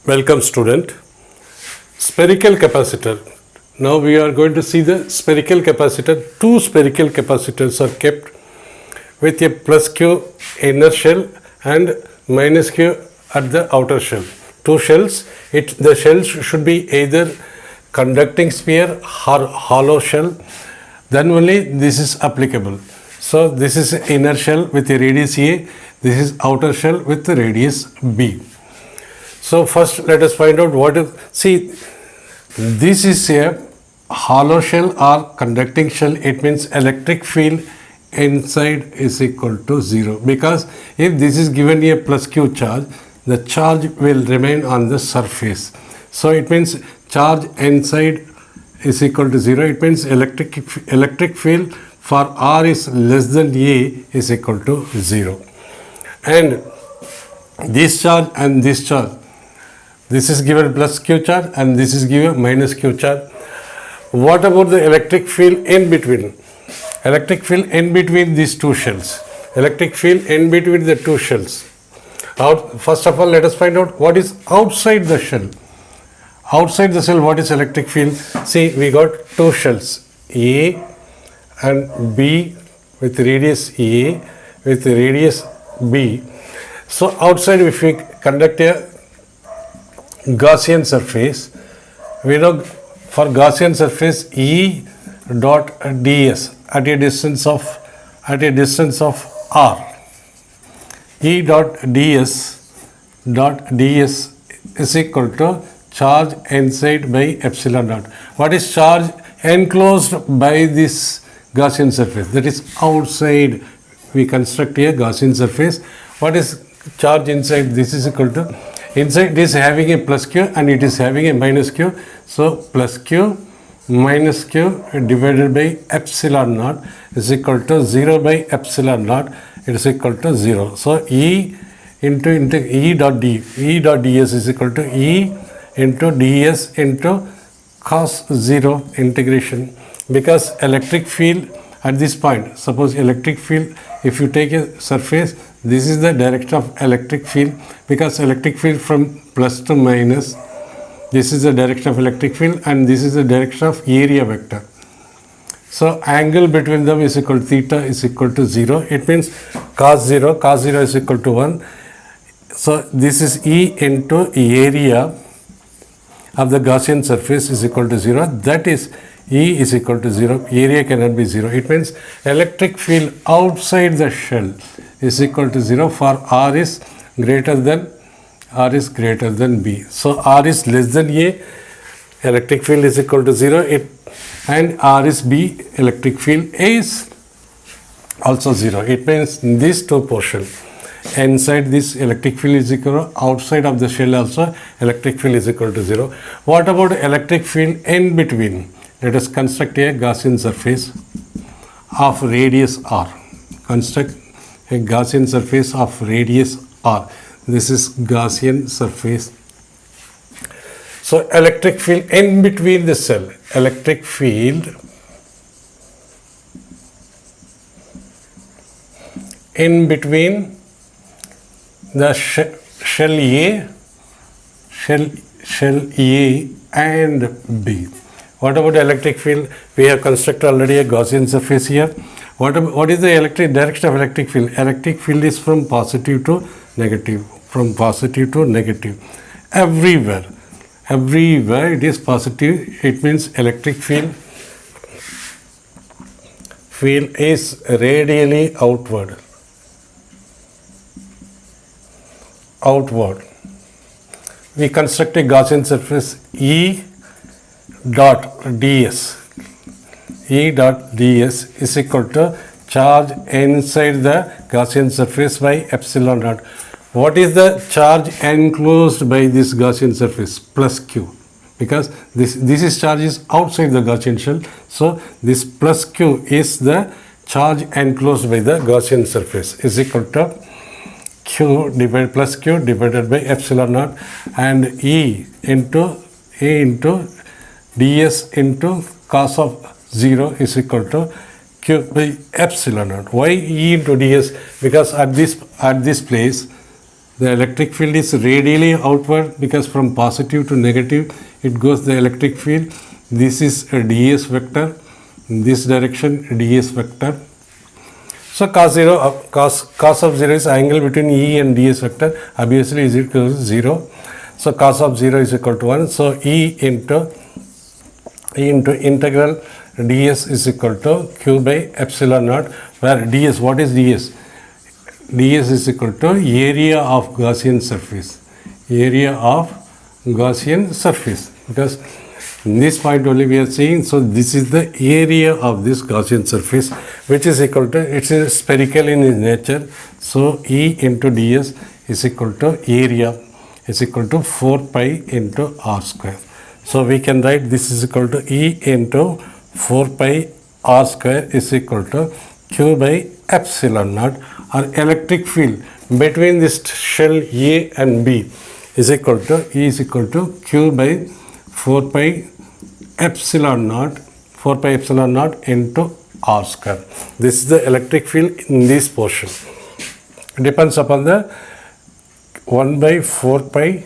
Welcome student. Spherical capacitor. Now we are going to see the spherical capacitor. Two spherical capacitors are kept with a plus Q inner shell and minus Q at the outer shell. Two shells. The shells should be either conducting sphere or hollow shell. Then only this is applicable. So this is inner shell with a radius A. This is outer shell with the radius B. So first let us find out what is, see, this is a hollow shell or conducting shell. It means electric field inside is equal to 0, because if this is given a plus Q charge, the charge will remain on the surface. So it means charge inside is equal to 0. It means electric field for R is less than A is equal to 0. And this charge and this charge, this is given plus Q charge and this is given minus Q charge. What about the electric field in between? Electric field in between these two shells. Electric field in between the two shells. First of all, let us find out what is outside the shell. Outside the shell, what is electric field? See, we got two shells, A and B with radius A with radius B. So outside, if we conduct a Gaussian surface, we know for Gaussian surface E dot ds at a distance of r, E dot ds is equal to charge inside by epsilon naught. What is charge enclosed by this Gaussian surface? That is outside. We construct a Gaussian surface. What is charge inside? This is equal to, inside this having a plus Q and it is having a minus Q. So plus Q minus Q divided by epsilon naught is equal to 0 by epsilon naught. It is equal to 0. So E into E dot ds is equal to E into ds into cos 0 integration, because electric field at this point, suppose electric field, if you take a surface, this is the direction of electric field, because electric field from plus to minus, this is the direction of electric field and this is the direction of area vector. So angle between them is equal to theta is equal to 0. It means cos 0 is equal to 1. So this is E into area of the Gaussian surface is equal to 0. That is E is equal to 0. Area cannot be 0. It means electric field outside the shell is equal to 0 for R is greater than B. So R is less than A, electric field is equal to 0, and R is B, electric field is also 0. It means these two portions, inside this electric field is equal to, outside of the shell also electric field is equal to 0. What about electric field in between? Let us construct a Gaussian surface of radius r. Construct a Gaussian surface of radius r. This is Gaussian surface. So electric field in between the cell. Electric field in between the shell A and B. What about electric field? We have constructed already a Gaussian surface here. What is the direction of electric field? Electric field is from positive to negative. From positive to negative. Everywhere it is positive. It means electric field is radially outward. We construct a Gaussian surface E dot ds. E dot ds is equal to charge inside the Gaussian surface by epsilon naught. What is the charge enclosed by this Gaussian surface? Plus Q, because this is charge is outside the Gaussian shell. So this plus Q is the charge enclosed by the Gaussian surface is equal to Q divided plus Q divided by epsilon naught, and E into ds into cos of 0 is equal to Q by epsilon naught. Why E into ds? Because at this place the electric field is radially outward because from positive to negative it goes the electric field. This is a ds vector, in this direction ds vector. So cos of 0 is angle between E and ds vector, obviously is equal to 0. So cos of 0 is equal to 1. So E into integral ds is equal to q by epsilon naught, where ds, what is ds? ds is equal to area of Gaussian surface. Area of Gaussian surface. Because in this point only we are seeing, so this is the area of this Gaussian surface, which is equal to, it is spherical in its nature. So E into ds is equal to area is equal to 4 pi into r square. So we can write this is equal to E into 4 pi r square is equal to q by epsilon naught, or electric field between this shell A and B is equal to E is equal to q by 4 pi epsilon naught into r square. This is the electric field in this portion. It depends upon the 1 by 4 pi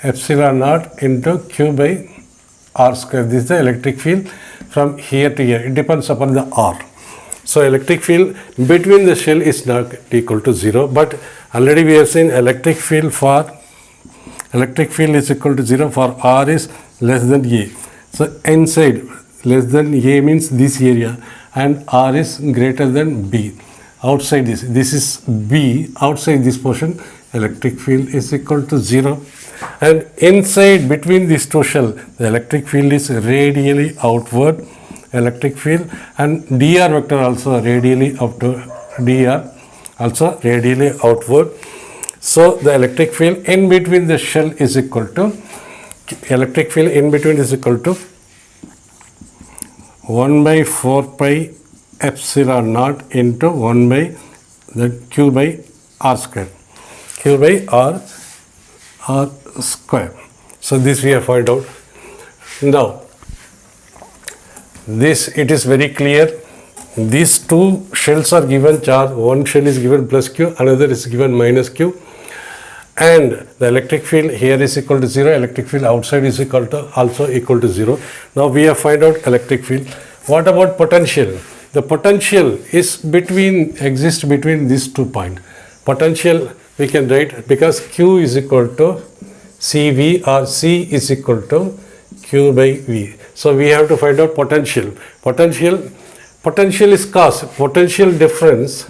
epsilon naught into q by r square. This is the electric field from here to here. It depends upon the r. So electric field between the shell is not equal to 0, but already we have seen electric field is equal to 0 for r is less than a. So inside less than a means this area, and r is greater than b. Outside this is b, outside this portion electric field is equal to 0, and inside between these two shell the electric field is radially outward electric field, and dr vector also radially outward. So the electric field in between the shell is equal to 1 by 4 pi epsilon naught into 1 by the q by r square. So this we have found out. Now this, it is very clear, these two shells are given charge, one shell is given plus q, another is given minus q, and the electric field here is equal to 0, electric field outside is also equal to 0. Now we have found out electric field. What about potential? The potential is exists between these 2 points. Potential we can write, because q is equal to cv, or c is equal to q by v. So we have to find out potential. Potential is cos. Potential difference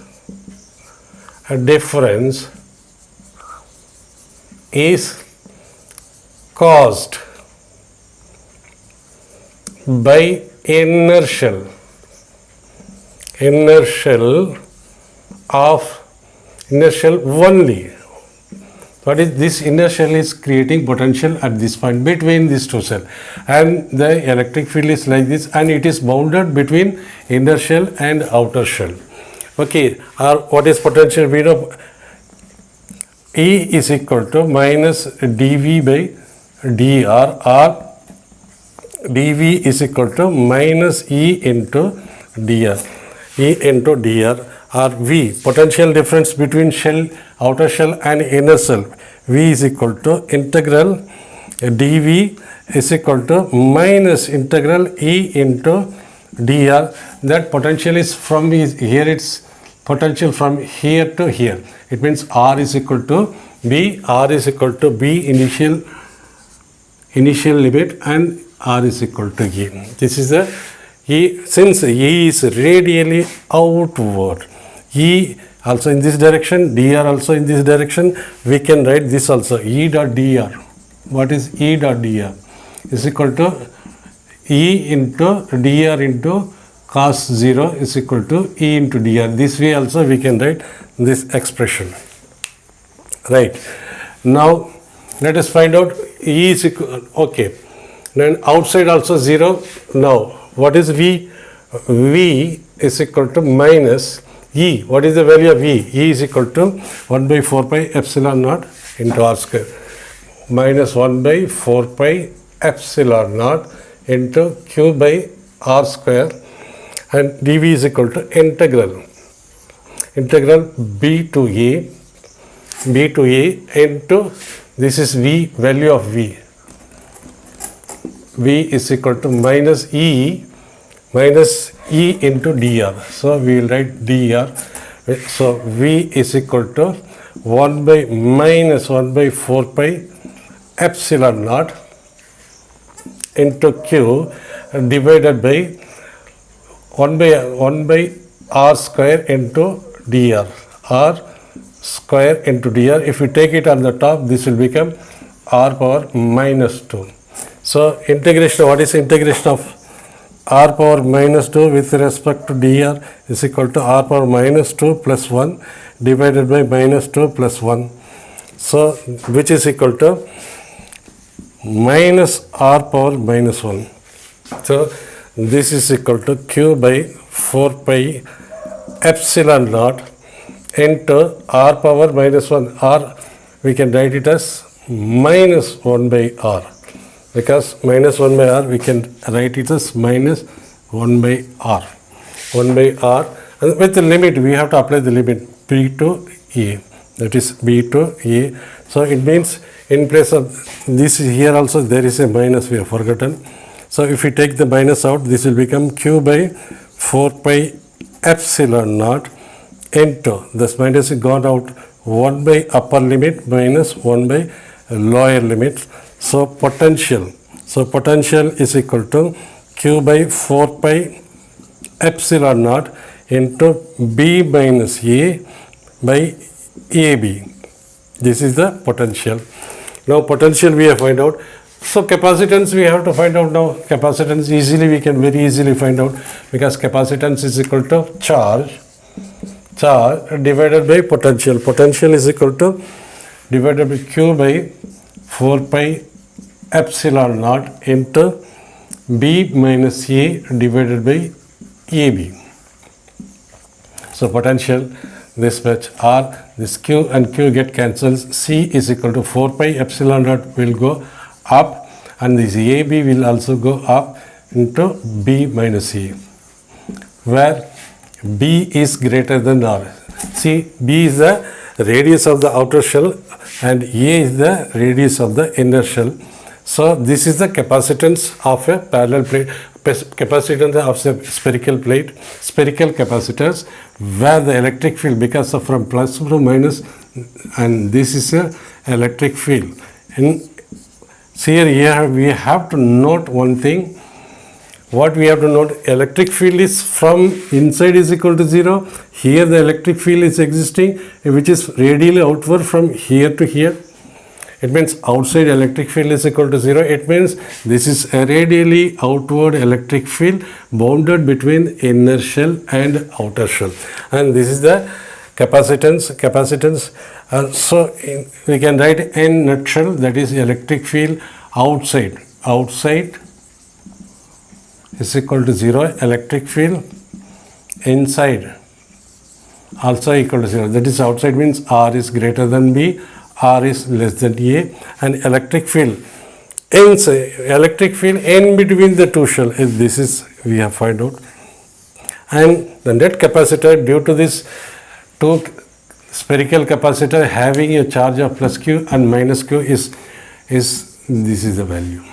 is caused by inertial only. What is this? Inertial is creating potential at this point between these two cells, and the electric field is like this, and it is bounded between inner shell and outer shell. Okay, what is potential? We know E is equal to minus dV by dr, or dV is equal to minus E into dr, or V, potential difference between outer shell and inner shell. V is equal to integral dV is equal to minus integral E into dr. That potential is from here, it's potential from here to here. It means R is equal to B, initial limit, and R is equal to E. This is the E. Since E is radially outward, E also in this direction, dr also in this direction, we can write this also, E dot dr. What is E dot dr? Is equal to E into dr into cos 0 is equal to E into dr. This way also we can write this expression. Right. Now let us find out E is equal, okay. Then outside also 0. Now what is V? V is equal to minus E. What is the value of E? E is equal to 1 by 4 pi epsilon naught into r square, minus 1 by 4 pi epsilon naught into q by r square, and dV is equal to integral b to a B to E into, this is V, value of V. V is equal to minus E into dr. So we will write dr. So V is equal to 1 by minus 1 by 4 pi epsilon naught into Q divided by 1 by R square into dr. R square into dr. If we take it on the top, this will become R power minus 2. So integration, what is integration of R power minus 2 with respect to dr is equal to R power minus 2 plus 1 divided by minus 2 plus 1. So which is equal to minus R power minus 1. So this is equal to Q by 4 pi epsilon naught into R power minus 1. R, we can write it as minus 1 by R. Because minus 1 by R, we can write it as minus 1 by R. 1 by R. And with the limit, we have to apply the limit B to E. That is B to E. So it means in place of this here also there is a minus, we have forgotten. So if we take the minus out, this will become Q by 4 pi epsilon naught into, this minus is gone out, 1 by upper limit minus 1 by lower limit. So potential is equal to Q by 4 pi epsilon naught into B minus A by AB. This is the potential. Now potential we have find out. So capacitance we have to find out now. Capacitance we can very easily find out, because capacitance is equal to charge divided by potential. Potential is equal to divided by Q by 4 pi epsilon naught into B minus A divided by AB. So potential, this much R, this Q and Q get cancelled. C is equal to 4 pi epsilon naught will go up, and this AB will also go up into B minus A, where B is greater than R. See, B is the radius of the outer shell and A is the radius of the inner shell. So this is the capacitance of a parallel plate, capacitance of a spherical plate, spherical capacitors, where the electric field, because of from plus to minus, and this is a electric field. And here we have to note one thing. What we have to note, electric field is from inside is equal to 0. Here the electric field is existing, which is radially outward from here to here. It means outside electric field is equal to 0. It means this is a radially outward electric field bounded between inner shell and outer shell. And this is the capacitance. We can write in nutshell, that is electric field outside is equal to 0. Electric field inside also equal to 0. That is, outside means R is greater than B, R is less than A, and electric field inside, electric field in between the two shell. This is we have find out. And the net capacitor, due to this two spherical capacitor having a charge of plus Q and minus Q, is this is the value.